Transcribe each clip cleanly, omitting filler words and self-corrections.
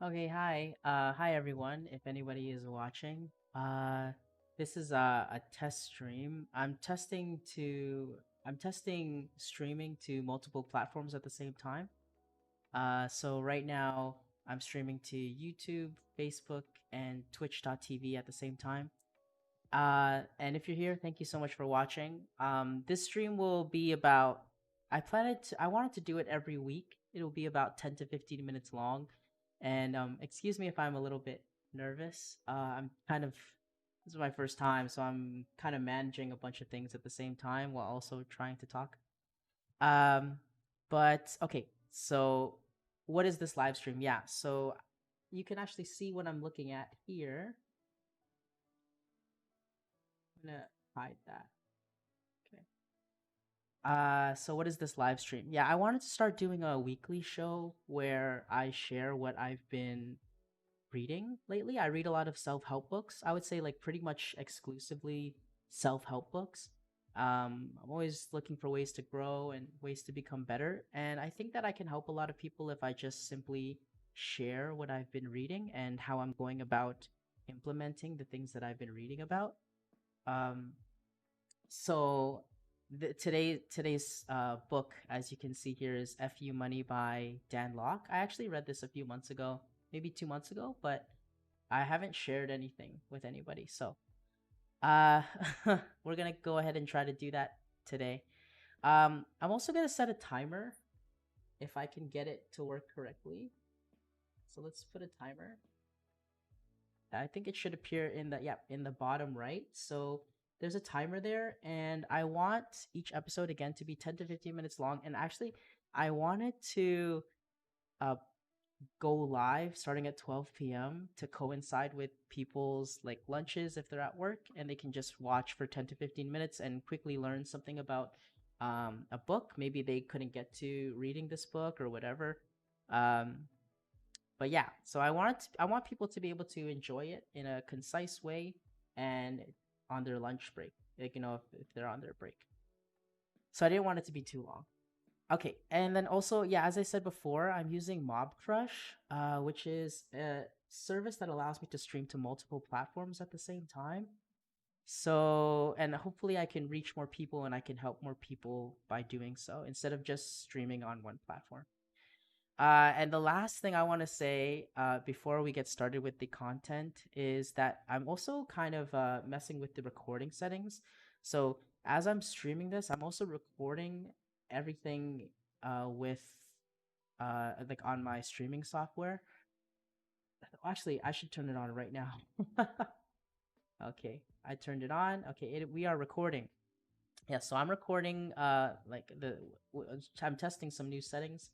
Okay, hi. Hi everyone. If anybody is watching, this is a test stream. I'm testing streaming to multiple platforms at the same time. So right now I'm streaming to YouTube, Facebook, and Twitch.tv at the same time. And if you're here, thank you so much for watching. This stream will be about. I wanted to do it every week. It'll be about 10 to 15 minutes long. And excuse me if I'm a little bit nervous. This is my first time, so I'm kind of managing a bunch of things at the same time while also trying to talk. Um, but okay, so what is this live stream? Yeah, so you can actually see what I'm looking at here. I'm gonna hide that. Okay. So what is this live stream? Yeah, I wanted to start doing a weekly show where I share what I've been reading lately. I read a lot of self-help books. I would say like pretty much exclusively self-help books. I'm always looking for ways to grow and ways to become better, and I think that I can help a lot of people if I just simply share what I've been reading and how I'm going about implementing the things that I've been reading about. Um, so today's book, as you can see here, is "Fu Money" by Dan Locke. I actually read this a few months ago, maybe 2 months ago, but I haven't shared anything with anybody. So uh, we're gonna go ahead and try to do that today. I'm also gonna set a timer if I can get it to work correctly. So let's put a timer. I think it should appear in the bottom right. So there's a timer there, and I want each episode again to be 10 to 15 minutes long. And actually, I wanted to uh, go live starting at 12 p.m. to coincide with people's like lunches if they're at work, and they can just watch for 10 to 15 minutes and quickly learn something about a book. Maybe they couldn't get to reading this book or whatever. Um, but yeah, so I want people to be able to enjoy it in a concise way and on their lunch break, like if they're on their break. So I didn't want it to be too long. Okay, and then also, yeah, as I said before, I'm using Mob Crush, which is a service that allows me to stream to multiple platforms at the same time. So, and hopefully I can reach more people and I can help more people by doing so instead of just streaming on one platform. And the last thing I want to say before we get started with the content is that I'm also kind of messing with the recording settings. So as I'm streaming this, I'm also recording everything with like on my streaming software. Actually, I should turn it on right now. Okay, I turned it on. Okay, we are recording. Yeah, so I'm recording I'm testing some new settings.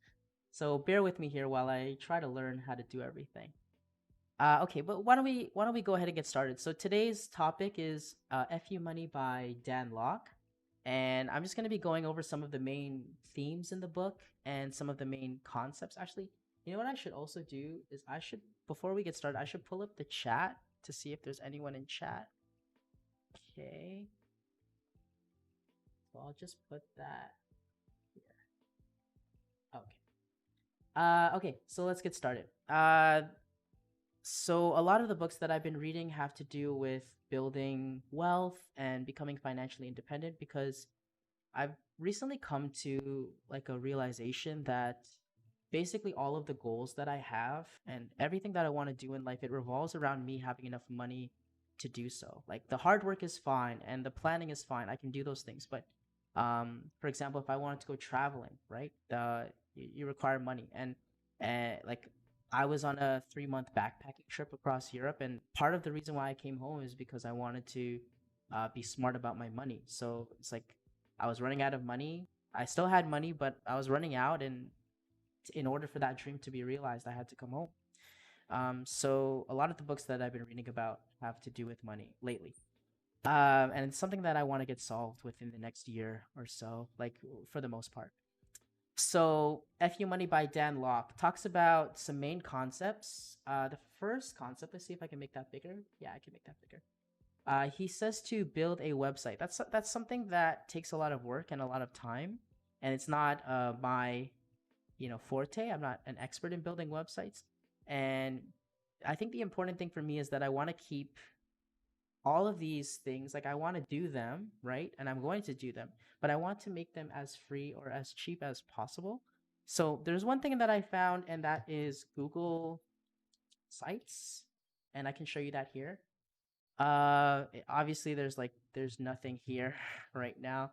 So bear with me here while I try to learn how to do everything. Okay, but why don't we go ahead and get started? So today's topic is "Fu Money" by Dan Locke, and I'm just going to be going over some of the main themes in the book and some of the main concepts. Actually, you know what I should also do is before we get started, I should pull up the chat to see if there's anyone in chat. Okay, so I'll just put that here. Okay. Okay, so let's get started. So a lot of the books that I've been reading have to do with building wealth and becoming financially independent because I've recently come to like a realization that basically all of the goals that I have and everything that I want to do in life, it revolves around me having enough money to do so. Like the hard work is fine and the planning is fine. I can do those things. But for example, if I wanted to go traveling, right? You require money. And like I was on a 3 month backpacking trip across Europe, and part of the reason why I came home is because I wanted to be smart about my money. So it's like I was running out of money. I still had money, but I was running out, and in order for that dream to be realized, I had to come home. So a lot of the books that I've been reading about have to do with money lately. And it's something that I want to get solved within the next year or so, like for the most part. So, "Fu Money" by Dan Locke talks about some main concepts. The first concept, let's see if I can make that bigger. Yeah, I can make that bigger. He says to build a website. That's something that takes a lot of work and a lot of time, and it's not my forte. I'm not an expert in building websites. And I think the important thing for me is that I want to keep all of these things, like I want to do them, right? And I'm going to do them, but I want to make them as free or as cheap as possible. So there's one thing that I found, and that is Google Sites, and I can show you that here. Obviously there's nothing here right now.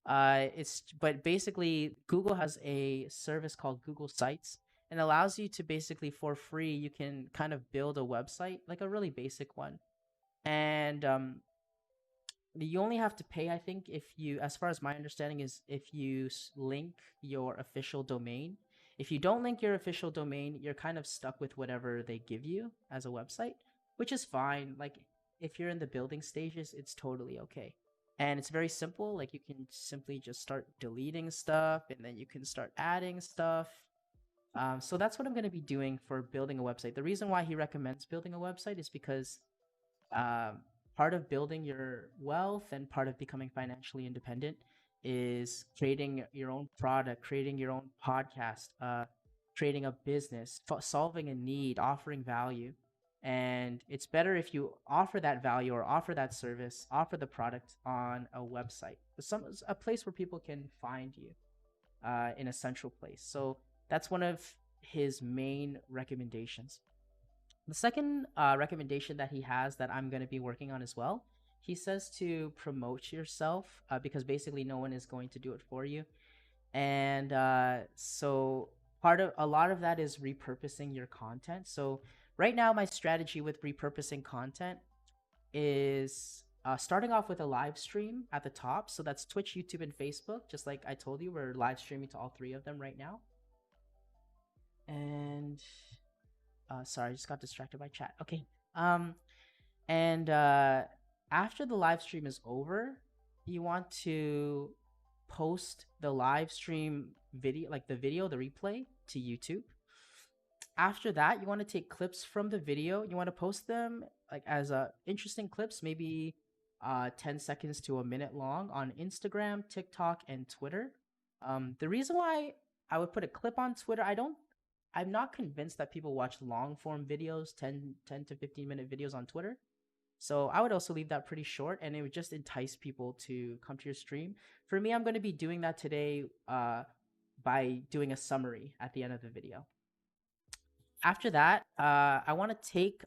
It's but basically Google has a service called Google Sites, and allows you to basically for free you can kind of build a website, like a really basic one. And you only have to pay, I think, if you, as far as my understanding is, if you link your official domain. If you don't link your official domain, you're kind of stuck with whatever they give you as a website, which is fine. Like if you're in the building stages, it's totally okay. And it's very simple. Like you can simply just start deleting stuff, and then you can start adding stuff. So that's what I'm going to be doing for building a website. The reason why he recommends building a website is because um, part of building your wealth and part of becoming financially independent is creating your own product, creating your own podcast, creating a business, solving a need, offering value. And it's better if you offer that value or offer that service, offer the product on a website, a place where people can find you, in a central place. So that's one of his main recommendations. The second recommendation that he has that I'm going to be working on as well, he says to promote yourself, because basically no one is going to do it for you. And so part of a lot of that is repurposing your content. So right now, my strategy with repurposing content is starting off with a live stream at the top. So that's Twitch, YouTube, and Facebook. Just like I told you, we're live streaming to all three of them right now. And sorry, I just got distracted by chat. Okay. And after the live stream is over, you want to post the live stream video, like the video, the replay, to YouTube. After that, you want to take clips from the video. You want to post them like as interesting clips, maybe 10 seconds to a minute long, on Instagram, TikTok, and Twitter. The reason why I would put a clip on Twitter, I'm not convinced that people watch long form videos, 10 to 15-minute videos on Twitter. So I would also leave that pretty short, and it would just entice people to come to your stream. For me, I'm going to be doing that today by doing a summary at the end of the video. After that, I want to take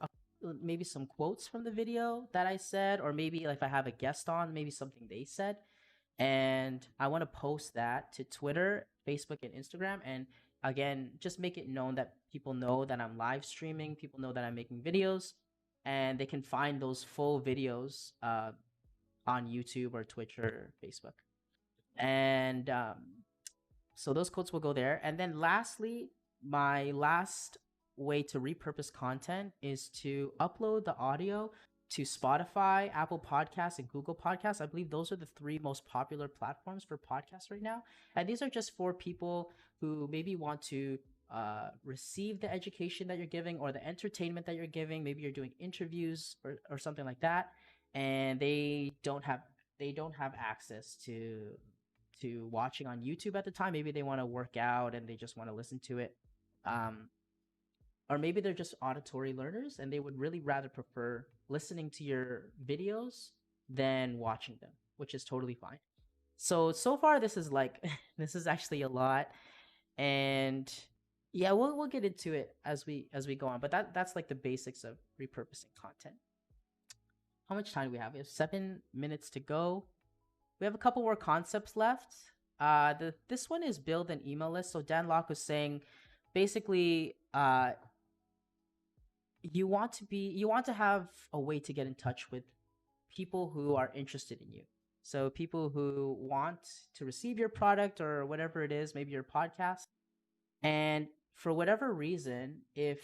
maybe some quotes from the video that I said, or maybe if I have a guest on, maybe something they said, and I want to post that to Twitter, Facebook, and Instagram. And again, just make it known that people know that I'm live streaming, people know that I'm making videos, and they can find those full videos on YouTube or Twitch or Facebook. And so those quotes will go there. And then lastly, my last way to repurpose content is to upload the audio to Spotify, Apple Podcasts, and Google Podcasts. I believe those are the three most popular platforms for podcasts right now. And these are just for people who maybe want to receive the education that you're giving or the entertainment that you're giving. Maybe you're doing interviews or something like that, and they don't have access to watching on YouTube at the time. Maybe they want to work out and they just want to listen to it. Um, or maybe they're just auditory learners and they would really rather prefer listening to your videos than watching them, which is totally fine. So far this is like this is actually a lot, and yeah, we'll get into it as we go on. But that's like the basics of repurposing content. How much time do we have? We have 7 minutes to go. We have a couple more concepts left. This one is build an email list. So Dan Locke was saying, basically, you want to have a way to get in touch with people who are interested in you. So people who want to receive your product or whatever it is, maybe your podcast, and for whatever reason, if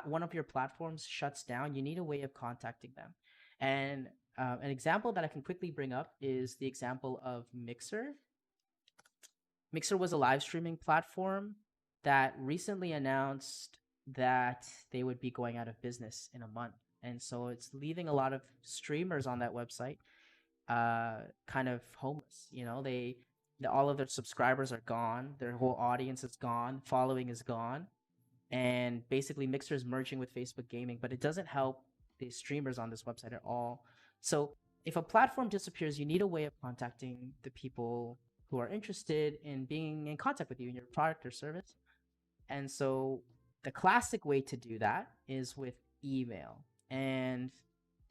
one of your platforms shuts down, you need a way of contacting them. And an example that I can quickly bring up is the example of Mixer. Mixer was a live streaming platform that recently announced that they would be going out of business in a month. And so it's leaving a lot of streamers on that website kind of homeless. All of their subscribers are gone, their whole audience is gone, following is gone. and basically Mixer is merging with Facebook Gaming, but it doesn't help the streamers on this website at all. So if a platform disappears, you need a way of contacting the people who are interested in being in contact with you in your product or service. And so the classic way to do that is with email. And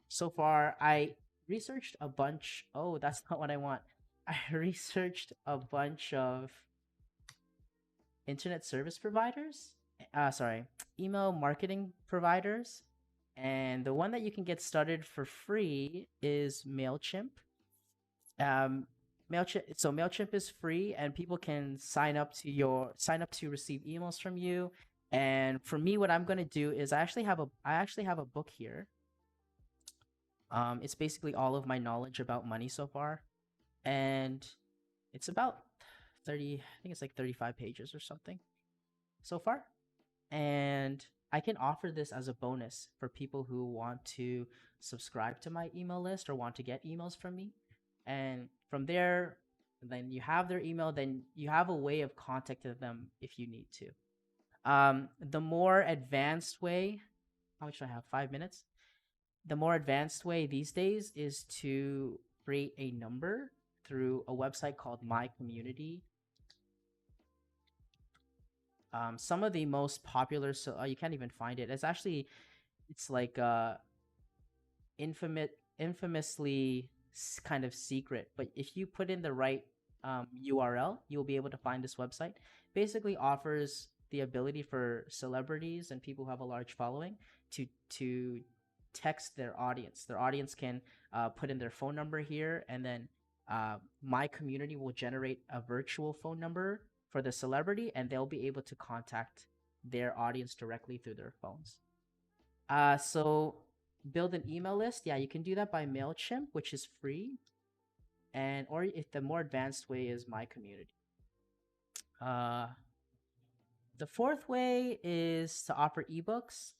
so far, I researched a bunch. Oh, that's not what I want. I researched a bunch of internet service providers. Sorry, email marketing providers. And the one that you can get started for free is MailChimp. Um, MailChimp is free, and people can sign up to receive emails from you. And for me, what I'm gonna do is I actually have a book here. It's basically all of my knowledge about money so far, and it's about 30. I think it's like 35 pages or something so far. And I can offer this as a bonus for people who want to subscribe to my email list or want to get emails from me. And from there, then you have their email, then you have a way of contacting them if you need to. The more advanced way, how much do I have? 5 minutes? The more advanced way these days is to create a number through a website called My Community. Some of the most popular, so you can't even find it. It's like infamously kind of secret. But if you put in the right URL, you'll be able to find this website. Basically, offers the ability for celebrities and people who have a large following to text their audience. Their audience can put in their phone number here, and then my community will generate a virtual phone number for the celebrity, and they'll be able to contact their audience directly through their phones. So build an email list. Yeah, you can do that by MailChimp, which is free. And or if the more advanced way is my community. Uh, the fourth way is to offer ebooks.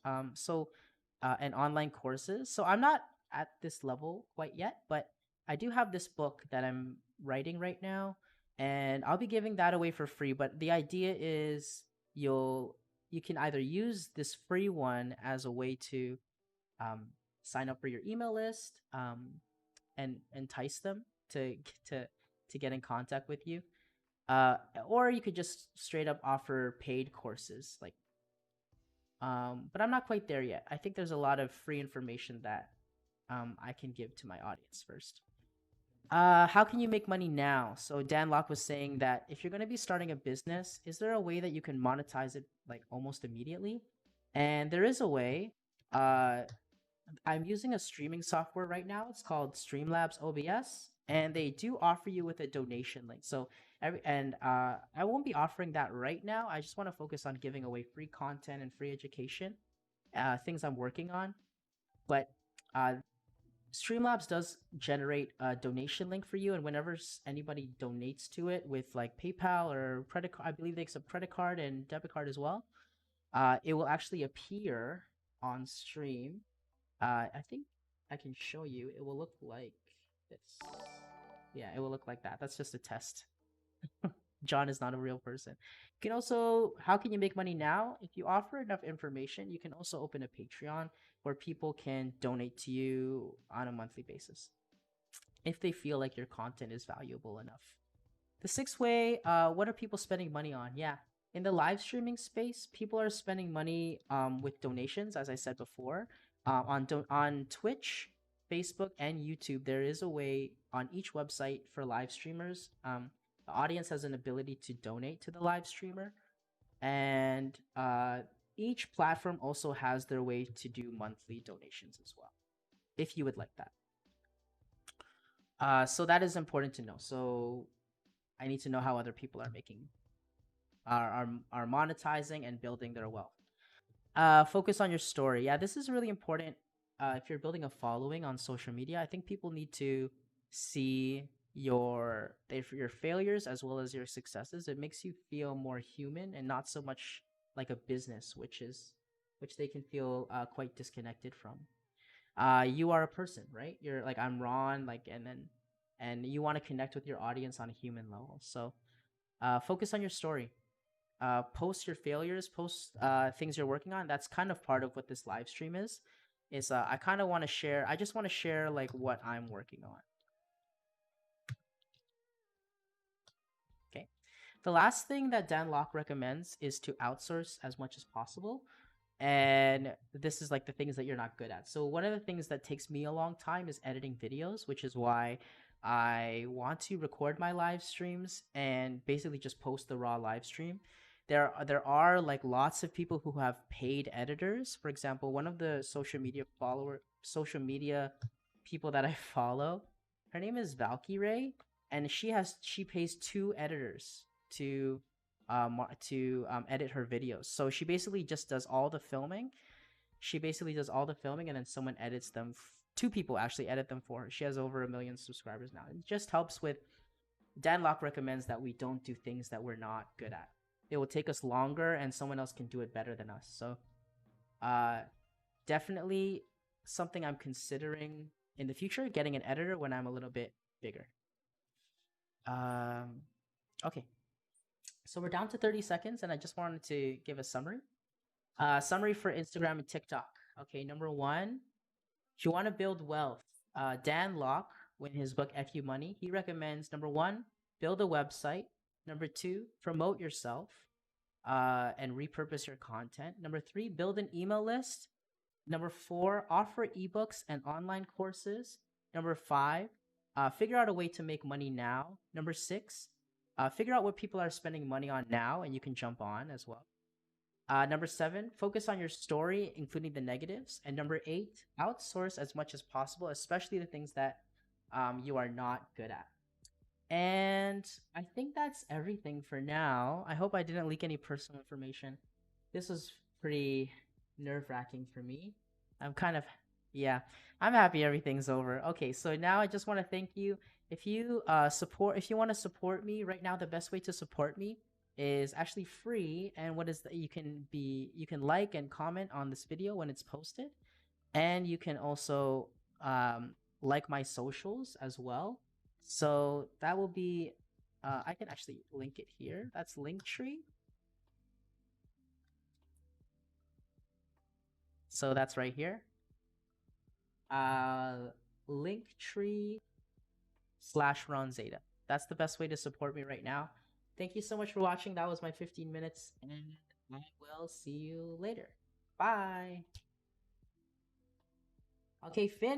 And online courses. So I'm not at this level quite yet, but I do have this book that I'm writing right now, and I'll be giving that away for free. But the idea is you can either use this free one as a way to um, sign up for your email list, and entice them to to get in contact with you. Uh, or you could just straight up offer paid courses like but I'm not quite there yet. I think there's a lot of free information that I can give to my audience first. How can you make money now? So Dan Locke was saying that if you're going to be starting a business, is there a way that you can monetize it like almost immediately? And there is a way. Uh, I'm using a streaming software right now. It's called Streamlabs OBS, and they do offer you with a donation link. So I won't be offering that right now. I just want to focus on giving away free content and free education, things I'm working on. But uh, Streamlabs does generate a donation link for you, and whenever anybody donates to it with like PayPal or credit card, I believe they accept credit card and debit card as well. It will actually appear on stream. I think I can show you. It will look like this. Yeah, it will look like that. That's just a test. John is not a real person. You can also, how can you make money now? If you offer enough information, you can also open a Patreon where people can donate to you on a monthly basis if they feel like your content is valuable enough. The sixth way, what are people spending money on? Yeah, in the live streaming space, people are spending money with donations, as I said before. On Twitch, Facebook, and YouTube, there is a way on each website for live streamers. The audience has an ability to donate to the live streamer, and each platform also has their way to do monthly donations as well, if you would like that. So that is important to know. So I need to know how other people are making are monetizing and building their wealth. Focus on your story. Yeah, this is really important. If you're building a following on social media, I think people need to see your failures as well as your successes. It makes you feel more human and not so much like a business, which they can feel quite disconnected from. You are a person, right? You're like I'm Ron, like and you want to connect with your audience on a human level. So focus on your story. post your failures, post things you're working on. That's kind of part of what this live stream is. Is I kind of want to share. I just want to share like what I'm working on. Okay. The last thing that Dan Locke recommends is to outsource as much as possible. And this is like the things that you're not good at. So one of the things that takes me a long time is editing videos, which is why I want to record my live streams and basically just post the raw live stream. There are like lots of people who have paid editors. For example, one of the social media people that I follow, her name is Valkyrie, and she pays two editors to edit her videos. So she basically just does all the filming. She basically does all the filming, and then someone edits them. Two people actually edit them for her. She has over 1 million subscribers now. It just helps with. Dan Locke recommends that we don't do things that we're not good at. It will take us longer, and someone else can do it better than us. So, uh, definitely something I'm considering in the future, getting an editor when I'm a little bit bigger. Um, okay, so we're down to 30 seconds, and I just wanted to give a summary. Summary for Instagram and TikTok. Okay, number one, if you want to build wealth, Dan Locke, in his book FU Money, he recommends number one, build a website. Number two, promote yourself and repurpose your content. Number three, build an email list. Number four, offer ebooks and online courses. Number five, figure out a way to make money now. Number six, figure out what people are spending money on now, and you can jump on as well. Number seven, focus on your story, including the negatives. And number eight, outsource as much as possible, especially the things that you are not good at. And I think that's everything for now. I hope I didn't leak any personal information. This was pretty nerve wracking for me. I'm kind of, yeah, I'm happy everything's over. Okay, so now I just want to thank you. If you want to support me right now, the best way to support me is actually free. And what is that? You can like and comment on this video when it's posted, and you can also like my socials as well. So that will be, I can actually link it here. That's Linktree. So that's right here. Linktree/Ron Zeta. That's the best way to support me right now. Thank you so much for watching. That was my 15 minutes, and I will see you later. Bye. Okay, Finn.